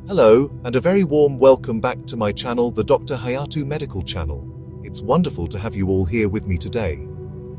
Hello, and a very warm welcome back to my channel, the Dr. Hayatu Medical Channel. It's wonderful to have you all here with me today.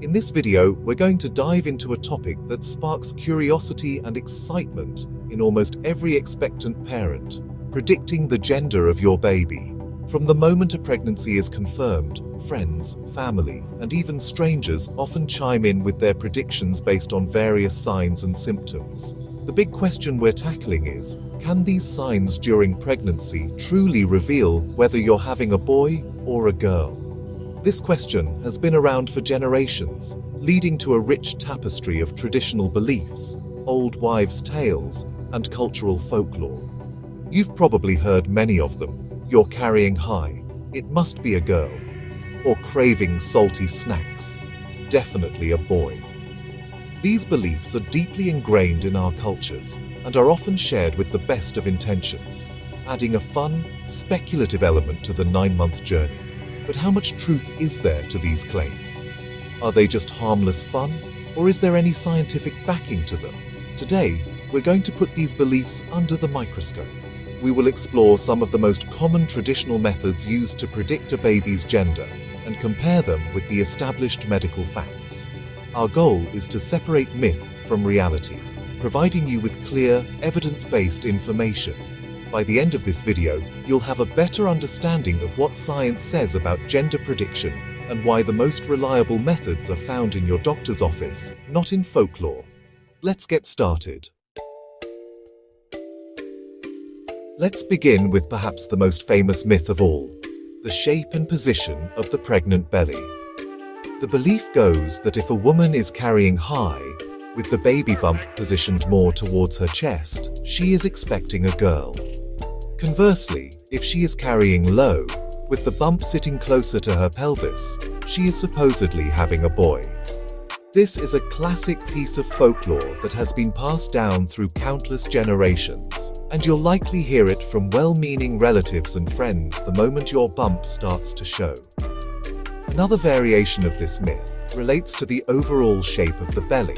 In this video, we're going to dive into a topic that sparks curiosity and excitement in almost every expectant parent: predicting the gender of your baby. From the moment a pregnancy is confirmed, friends, family, and even strangers often chime in with their predictions based on various signs and symptoms. The big question we're tackling is, can these signs during pregnancy truly reveal whether you're having a boy or a girl? This question has been around for generations, leading to a rich tapestry of traditional beliefs, old wives' tales, and cultural folklore. You've probably heard many of them. You're carrying high, it must be a girl. Or craving salty snacks, definitely a boy. These beliefs are deeply ingrained in our cultures and are often shared with the best of intentions, adding a fun, speculative element to the 9-month journey. But how much truth is there to these claims? Are they just harmless fun, or is there any scientific backing to them? Today, we're going to put these beliefs under the microscope. We will explore some of the most common traditional methods used to predict a baby's gender and compare them with the established medical facts. Our goal is to separate myth from reality, providing you with clear, evidence-based information. By the end of this video, you'll have a better understanding of what science says about gender prediction and why the most reliable methods are found in your doctor's office, not in folklore. Let's get started. Let's begin with perhaps the most famous myth of all: the shape and position of the pregnant belly. The belief goes that if a woman is carrying high, with the baby bump positioned more towards her chest, she is expecting a girl. Conversely, if she is carrying low, with the bump sitting closer to her pelvis, she is supposedly having a boy. This is a classic piece of folklore that has been passed down through countless generations, and you'll likely hear it from well-meaning relatives and friends the moment your bump starts to show. Another variation of this myth relates to the overall shape of the belly.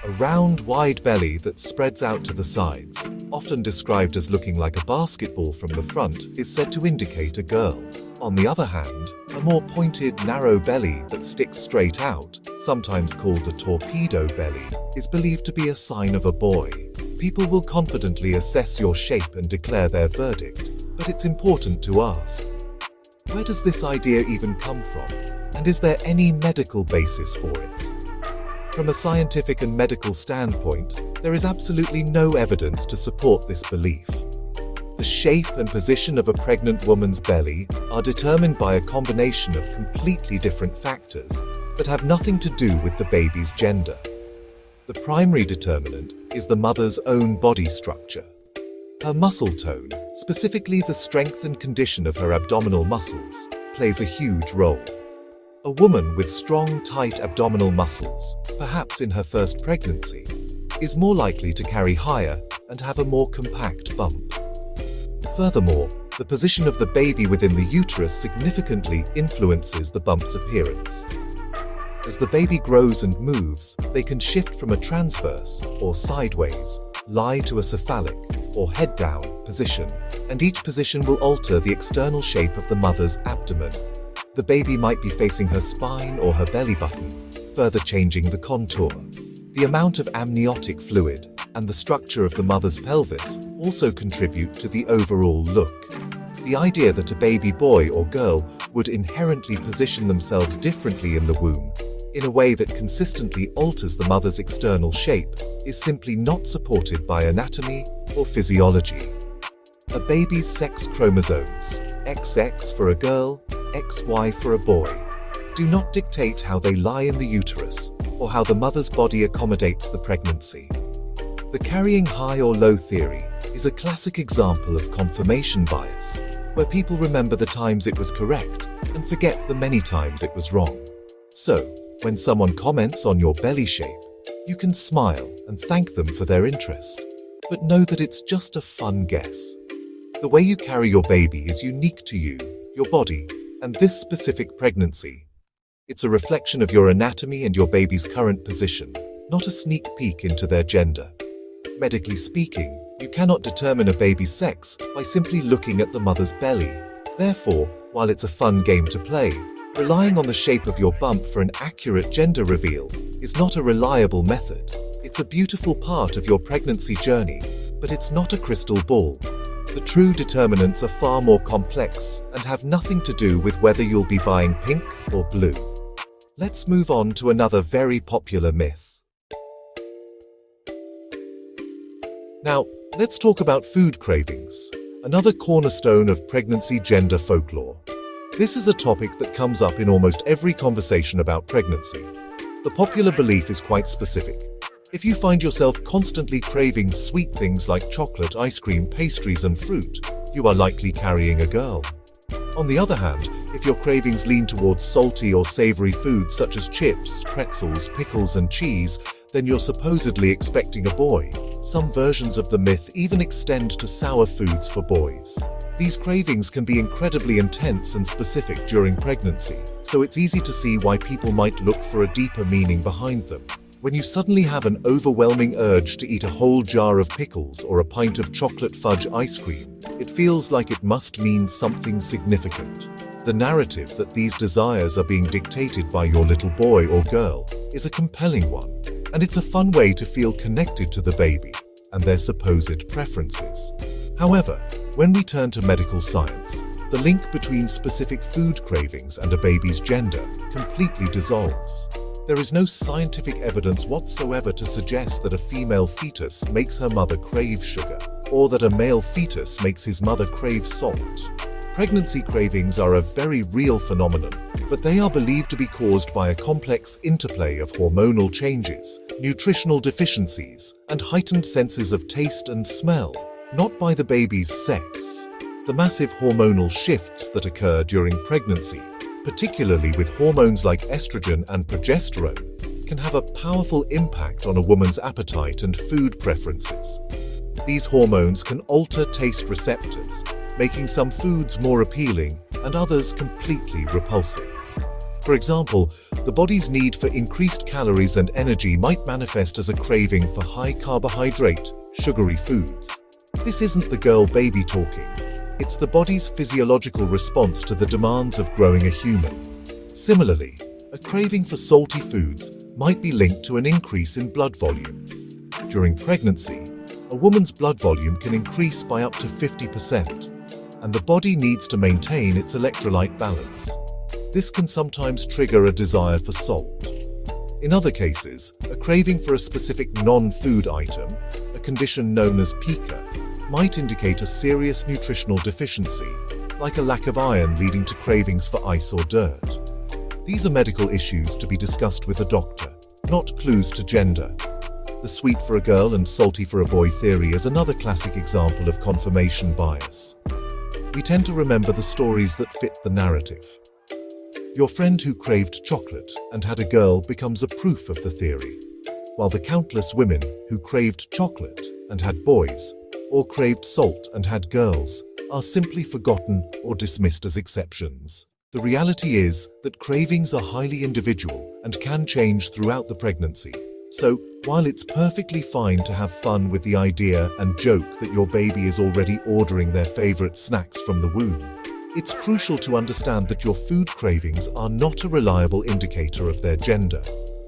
A round, wide belly that spreads out to the sides, often described as looking like a basketball from the front, is said to indicate a girl. On the other hand, a more pointed, narrow belly that sticks straight out, sometimes called a torpedo belly, is believed to be a sign of a boy. People will confidently assess your shape and declare their verdict, but it's important to ask, where does this idea even come from? And is there any medical basis for it? From a scientific and medical standpoint, there is absolutely no evidence to support this belief. The shape and position of a pregnant woman's belly are determined by a combination of completely different factors that have nothing to do with the baby's gender. The primary determinant is the mother's own body structure. Her muscle tone, specifically the strength and condition of her abdominal muscles, plays a huge role. A woman with strong, tight abdominal muscles, perhaps in her first pregnancy, is more likely to carry higher and have a more compact bump. Furthermore, the position of the baby within the uterus significantly influences the bump's appearance. As the baby grows and moves, they can shift from a transverse, or sideways, lie to a cephalic, or head-down, position, and each position will alter the external shape of the mother's abdomen. The baby might be facing her spine or her belly button, further changing the contour. The amount of amniotic fluid and the structure of the mother's pelvis also contribute to the overall look. The idea that a baby boy or girl would inherently position themselves differently in the womb, in a way that consistently alters the mother's external shape, is simply not supported by anatomy or physiology. A baby's sex chromosomes, XX for a girl, XY for a boy, do not dictate how they lie in the uterus or how the mother's body accommodates the pregnancy. The carrying high or low theory is a classic example of confirmation bias, where people remember the times it was correct and forget the many times it was wrong. So, when someone comments on your belly shape, you can smile and thank them for their interest, but know that it's just a fun guess. The way you carry your baby is unique to you, your body, and this specific pregnancy. It's a reflection of your anatomy and your baby's current position, not a sneak peek into their gender. Medically speaking, You cannot determine a baby's sex by simply looking at the mother's belly. Therefore, while it's a fun game to play, relying on the shape of your bump for an accurate gender reveal is not a reliable method. It's a beautiful part of your pregnancy journey, but it's not a crystal ball. The true determinants are far more complex and have nothing to do with whether you'll be buying pink or blue. Let's move on to another very popular myth. Now, let's talk about food cravings, another cornerstone of pregnancy gender folklore. This is a topic that comes up in almost every conversation about pregnancy. The popular belief is quite specific. If you find yourself constantly craving sweet things like chocolate, ice cream, pastries, and fruit, you are likely carrying a girl. On the other hand, if your cravings lean towards salty or savory foods such as chips, pretzels, pickles, and cheese, then you're supposedly expecting a boy. Some versions of the myth even extend to sour foods for boys. These cravings can be incredibly intense and specific during pregnancy, so it's easy to see why people might look for a deeper meaning behind them. When you suddenly have an overwhelming urge to eat a whole jar of pickles or a pint of chocolate fudge ice cream, it feels like it must mean something significant. The narrative that these desires are being dictated by your little boy or girl is a compelling one, and it's a fun way to feel connected to the baby and their supposed preferences. However, when we turn to medical science, the link between specific food cravings and a baby's gender completely dissolves. There is no scientific evidence whatsoever to suggest that a female fetus makes her mother crave sugar, or that a male fetus makes his mother crave salt. Pregnancy cravings are a very real phenomenon, but they are believed to be caused by a complex interplay of hormonal changes, nutritional deficiencies, and heightened senses of taste and smell, not by the baby's sex. The massive hormonal shifts that occur during pregnancy, particularly with hormones like estrogen and progesterone, can have a powerful impact on a woman's appetite and food preferences. These hormones can alter taste receptors, making some foods more appealing and others completely repulsive. For example, the body's need for increased calories and energy might manifest as a craving for high-carbohydrate, sugary foods. This isn't the girl baby talking. It's the body's physiological response to the demands of growing a human. Similarly, a craving for salty foods might be linked to an increase in blood volume. During pregnancy, a woman's blood volume can increase by up to 50%, and the body needs to maintain its electrolyte balance. This can sometimes trigger a desire for salt. In other cases, a craving for a specific non-food item, a condition known as pica, might indicate a serious nutritional deficiency, like a lack of iron leading to cravings for ice or dirt. These are medical issues to be discussed with a doctor, not clues to gender. The sweet for a girl and salty for a boy theory is another classic example of confirmation bias. We tend to remember the stories that fit the narrative. Your friend who craved chocolate and had a girl becomes a proof of the theory, while the countless women who craved chocolate and had boys, or craved salt and had girls, are simply forgotten or dismissed as exceptions. The reality is that cravings are highly individual and can change throughout the pregnancy. So, while it's perfectly fine to have fun with the idea and joke that your baby is already ordering their favorite snacks from the womb, it's crucial to understand that your food cravings are not a reliable indicator of their gender.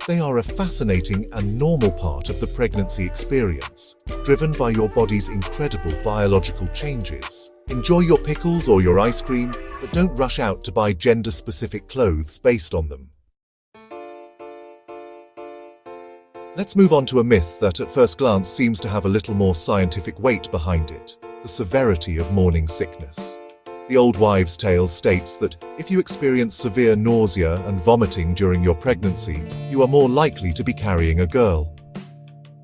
They are a fascinating and normal part of the pregnancy experience, driven by your body's incredible biological changes. Enjoy your pickles or your ice cream, but don't rush out to buy gender-specific clothes based on them. Let's move on to a myth that at first glance seems to have a little more scientific weight behind it: the severity of morning sickness. The old wives' tale states that if you experience severe nausea and vomiting during your pregnancy, you are more likely to be carrying a girl.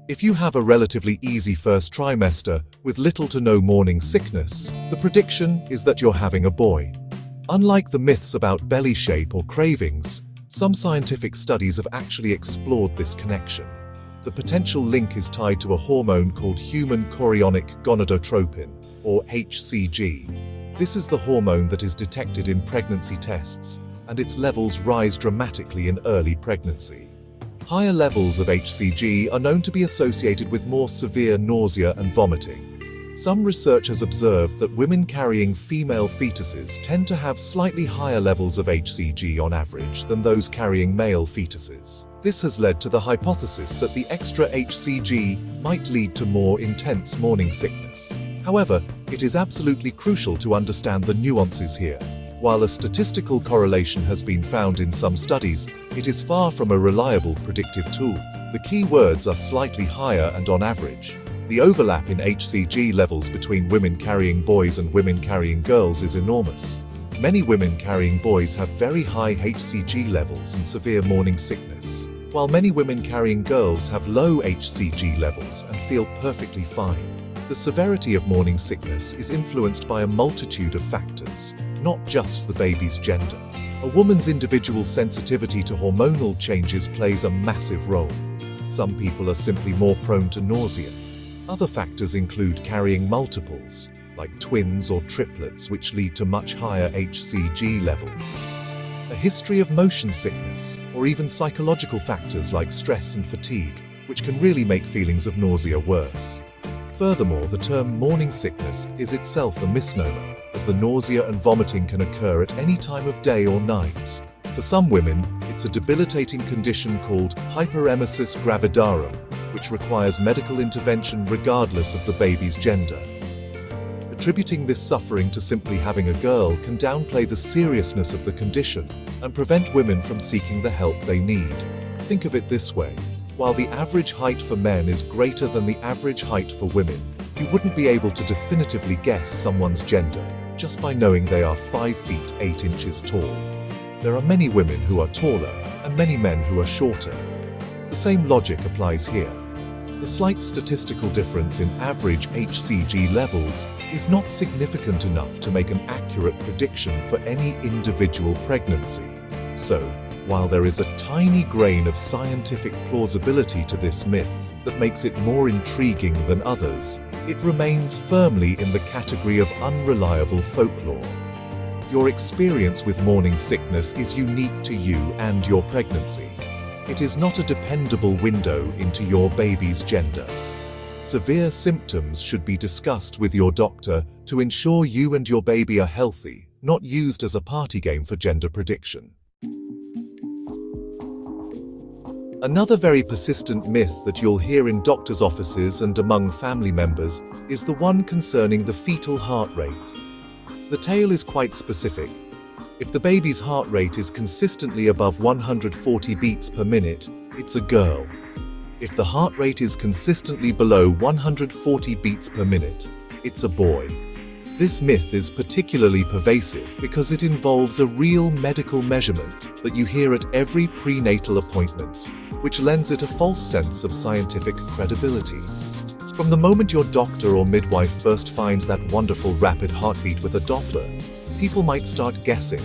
If you have a relatively easy first trimester with little to no morning sickness, the prediction is that you're having a boy. Unlike the myths about belly shape or cravings, some scientific studies have actually explored this connection. The potential link is tied to a hormone called human chorionic gonadotropin, or HCG. This is the hormone that is detected in pregnancy tests, and its levels rise dramatically in early pregnancy. Higher levels of HCG are known to be associated with more severe nausea and vomiting, Some research has observed that women carrying female fetuses tend to have slightly higher levels of HCG on average than those carrying male fetuses. This has led to the hypothesis that the extra HCG might lead to more intense morning sickness. However, it is absolutely crucial to understand the nuances here. While a statistical correlation has been found in some studies, it is far from a reliable predictive tool. The key words are slightly higher and on average. The overlap in HCG levels between women carrying boys and women carrying girls is enormous. Many women carrying boys have very high HCG levels and severe morning sickness, while many women carrying girls have low HCG levels and feel perfectly fine. The severity of morning sickness is influenced by a multitude of factors, not just the baby's gender. A woman's individual sensitivity to hormonal changes plays a massive role. Some people are simply more prone to nausea. Other factors include carrying multiples, like twins or triplets, which lead to much higher HCG levels, a history of motion sickness, or even psychological factors like stress and fatigue, which can really make feelings of nausea worse. Furthermore, the term morning sickness is itself a misnomer, as the nausea and vomiting can occur at any time of day or night. For some women, it's a debilitating condition called hyperemesis gravidarum, which requires medical intervention regardless of the baby's gender. Attributing this suffering to simply having a girl can downplay the seriousness of the condition and prevent women from seeking the help they need. Think of it this way. While the average height for men is greater than the average height for women, you wouldn't be able to definitively guess someone's gender just by knowing they are 5 feet 8 inches tall. There are many women who are taller and many men who are shorter. The same logic applies here. The slight statistical difference in average HCG levels is not significant enough to make an accurate prediction for any individual pregnancy. So, while there is a tiny grain of scientific plausibility to this myth that makes it more intriguing than others, it remains firmly in the category of unreliable folklore. Your experience with morning sickness is unique to you and your pregnancy. It is not a dependable window into your baby's gender. Severe symptoms should be discussed with your doctor to ensure you and your baby are healthy, not used as a party game for gender prediction. Another very persistent myth that you'll hear in doctors' offices and among family members is the one concerning the fetal heart rate. The tale is quite specific. If the baby's heart rate is consistently above 140 beats per minute, it's a girl. If the heart rate is consistently below 140 beats per minute, it's a boy. This myth is particularly pervasive because it involves a real medical measurement that you hear at every prenatal appointment, which lends it a false sense of scientific credibility. From the moment your doctor or midwife first finds that wonderful rapid heartbeat with a Doppler, people might start guessing.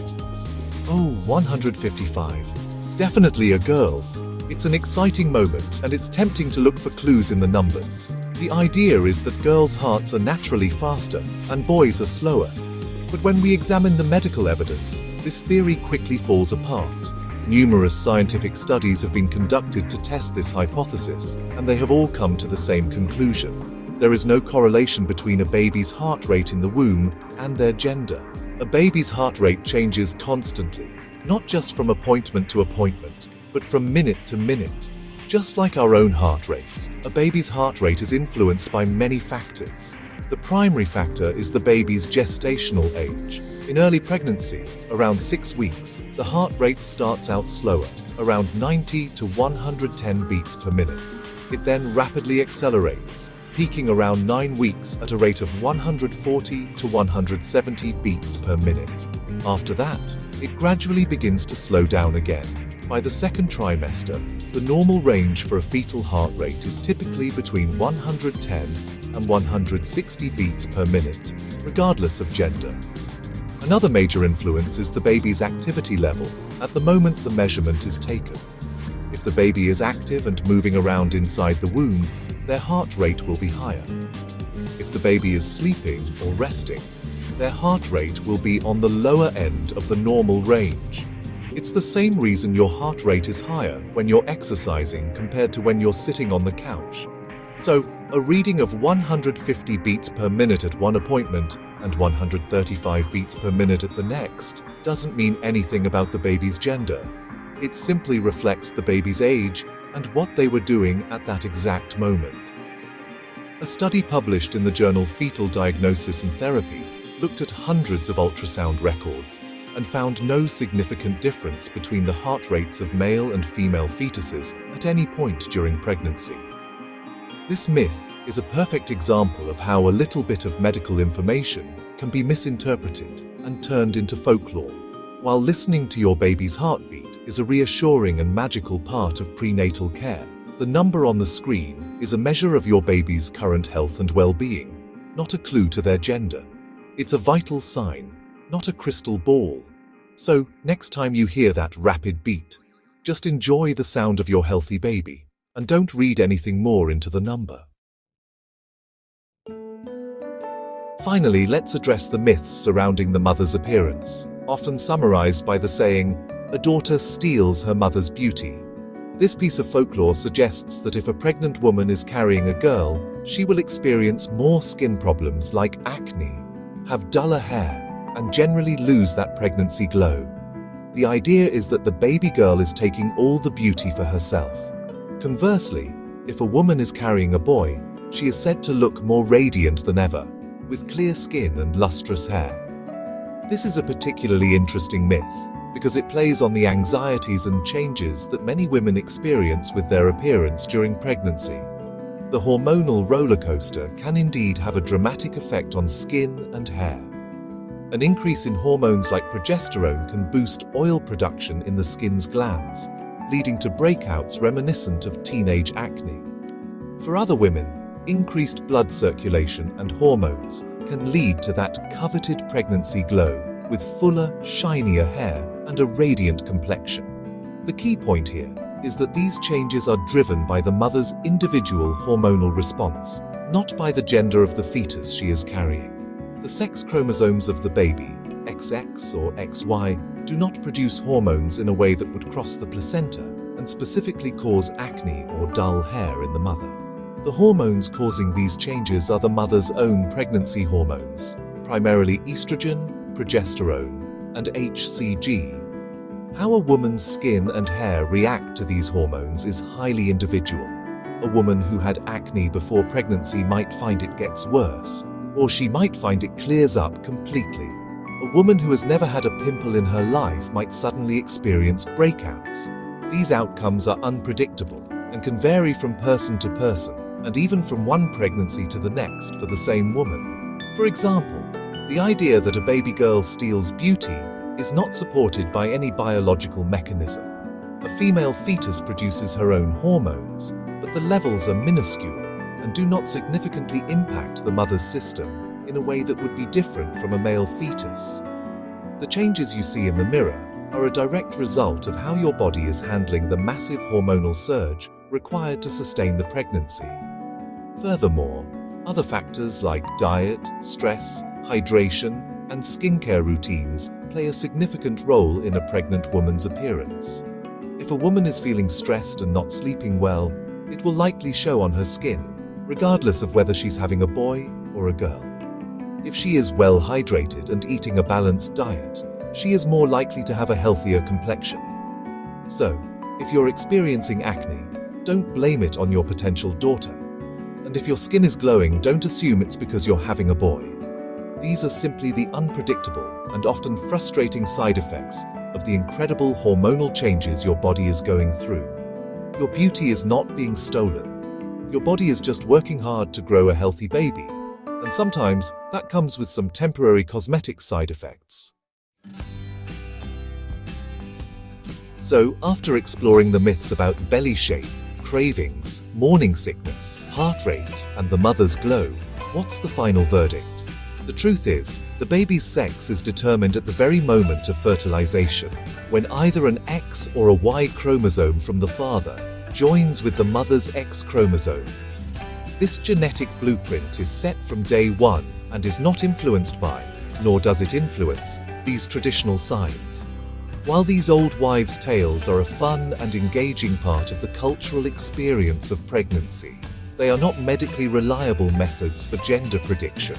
Oh, 155. Definitely a girl. It's an exciting moment, and it's tempting to look for clues in the numbers. The idea is that girls' hearts are naturally faster, and boys are slower. But when we examine the medical evidence, this theory quickly falls apart. Numerous scientific studies have been conducted to test this hypothesis, and they have all come to the same conclusion. There is no correlation between a baby's heart rate in the womb and their gender. A baby's heart rate changes constantly, not just from appointment to appointment, but from minute to minute. Just like our own heart rates, a baby's heart rate is influenced by many factors. The primary factor is the baby's gestational age. In early pregnancy, around 6 weeks, the heart rate starts out slower, around 90 to 110 beats per minute. It then rapidly accelerates, peaking around 9 weeks at a rate of 140 to 170 beats per minute. After that, it gradually begins to slow down again. By the second trimester, the normal range for a fetal heart rate is typically between 110 and 160 beats per minute, regardless of gender. Another major influence is the baby's activity level at the moment the measurement is taken. If the baby is active and moving around inside the womb, their heart rate will be higher. If the baby is sleeping or resting, their heart rate will be on the lower end of the normal range. It's the same reason your heart rate is higher when you're exercising compared to when you're sitting on the couch. So, A reading of 150 beats per minute at one appointment and 135 beats per minute at the next doesn't mean anything about the baby's gender. It simply reflects the baby's age and what they were doing at that exact moment. A study published in the journal Fetal Diagnosis and Therapy looked at hundreds of ultrasound records and found no significant difference between the heart rates of male and female fetuses at any point during pregnancy. This myth is a perfect example of how a little bit of medical information can be misinterpreted and turned into folklore. While listening to your baby's heartbeat is a reassuring and magical part of prenatal care, the number on the screen is a measure of your baby's current health and well-being, not a clue to their gender. It's a vital sign, not a crystal ball. So, next time you hear that rapid beat, just enjoy the sound of your healthy baby and don't read anything more into the number. Finally, let's address the myths surrounding the mother's appearance, often summarized by the saying, "A daughter steals her mother's beauty." This piece of folklore suggests that if a pregnant woman is carrying a girl, she will experience more skin problems like acne, have duller hair, and generally lose that pregnancy glow. The idea is that the baby girl is taking all the beauty for herself. Conversely, if a woman is carrying a boy, she is said to look more radiant than ever, with clear skin and lustrous hair. This is a particularly interesting myth because it plays on the anxieties and changes that many women experience with their appearance during pregnancy. The hormonal roller coaster can indeed have a dramatic effect on skin and hair. An increase in hormones like progesterone can boost oil production in the skin's glands, leading to breakouts reminiscent of teenage acne. For other women, increased blood circulation and hormones can lead to that coveted pregnancy glow with fuller, shinier hair and a radiant complexion. The key point here is that these changes are driven by the mother's individual hormonal response, not by the gender of the fetus she is carrying. The sex chromosomes of the baby, XX or XY, do not produce hormones in a way that would cross the placenta and specifically cause acne or dull hair in the mother. The hormones causing these changes are the mother's own pregnancy hormones, primarily estrogen, progesterone, and HCG. How a woman's skin and hair react to these hormones is highly individual. A woman who had acne before pregnancy might find it gets worse, or she might find it clears up completely. A woman who has never had a pimple in her life might suddenly experience breakouts. These outcomes are unpredictable and can vary from person to person, and even from one pregnancy to the next for the same woman. For example, the idea that a baby girl steals beauty is not supported by any biological mechanism. A female fetus produces her own hormones, but the levels are minuscule and do not significantly impact the mother's system in a way that would be different from a male fetus. The changes you see in the mirror are a direct result of how your body is handling the massive hormonal surge required to sustain the pregnancy. Furthermore, other factors like diet, stress, hydration, and skincare routines play a significant role in a pregnant woman's appearance. If a woman is feeling stressed and not sleeping well, it will likely show on her skin, regardless of whether she's having a boy or a girl. If she is well hydrated and eating a balanced diet, she is more likely to have a healthier complexion. So, if you're experiencing acne, don't blame it on your potential daughter. And if your skin is glowing, don't assume it's because you're having a boy. These are simply the unpredictable and often frustrating side effects of the incredible hormonal changes your body is going through. Your beauty is not being stolen. Your body is just working hard to grow a healthy baby, and sometimes that comes with some temporary cosmetic side effects. So, after exploring the myths about belly shape, cravings, morning sickness, heart rate, and the mother's glow, what's the final verdict? The truth is, the baby's sex is determined at the very moment of fertilization, when either an X or a Y chromosome from the father joins with the mother's X chromosome. This genetic blueprint is set from day one and is not influenced by, nor does it influence, these traditional signs. While these old wives' tales are a fun and engaging part of the cultural experience of pregnancy, They are not medically reliable methods for gender prediction.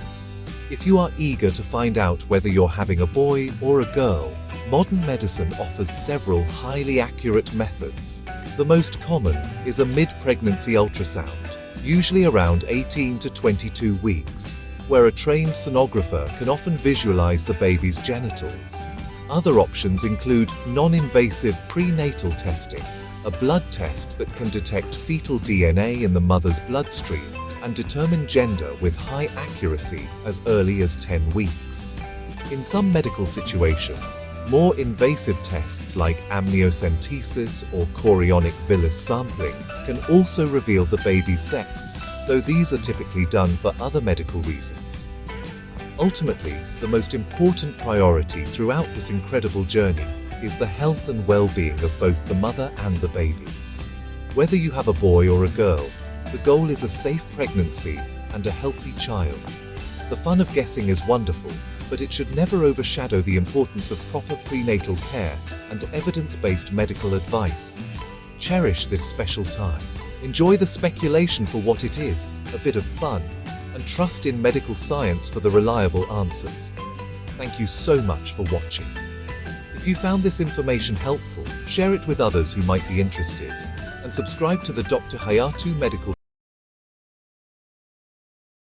If you are eager to find out whether you're having a boy or a girl, modern medicine offers several highly accurate methods. The most common is a mid-pregnancy ultrasound, usually around 18 to 22 weeks, where a trained sonographer can often visualize the baby's genitals. Other options include non-invasive prenatal testing, a blood test that can detect fetal DNA in the mother's bloodstream and determine gender with high accuracy as early as 10 weeks. In some medical situations, more invasive tests like amniocentesis or chorionic villus sampling can also reveal the baby's sex, though these are typically done for other medical reasons. Ultimately, the most important priority throughout this incredible journey is the health and well-being of both the mother and the baby. Whether you have a boy or a girl, the goal is a safe pregnancy and a healthy child. The fun of guessing is wonderful, but it should never overshadow the importance of proper prenatal care and evidence-based medical advice. Cherish this special time. Enjoy the speculation for what it is, a bit of fun, and trust in medical science for the reliable answers. Thank you so much for watching. If you found this information helpful, share it with others who might be interested, and subscribe to the Dr. Hayatu Medical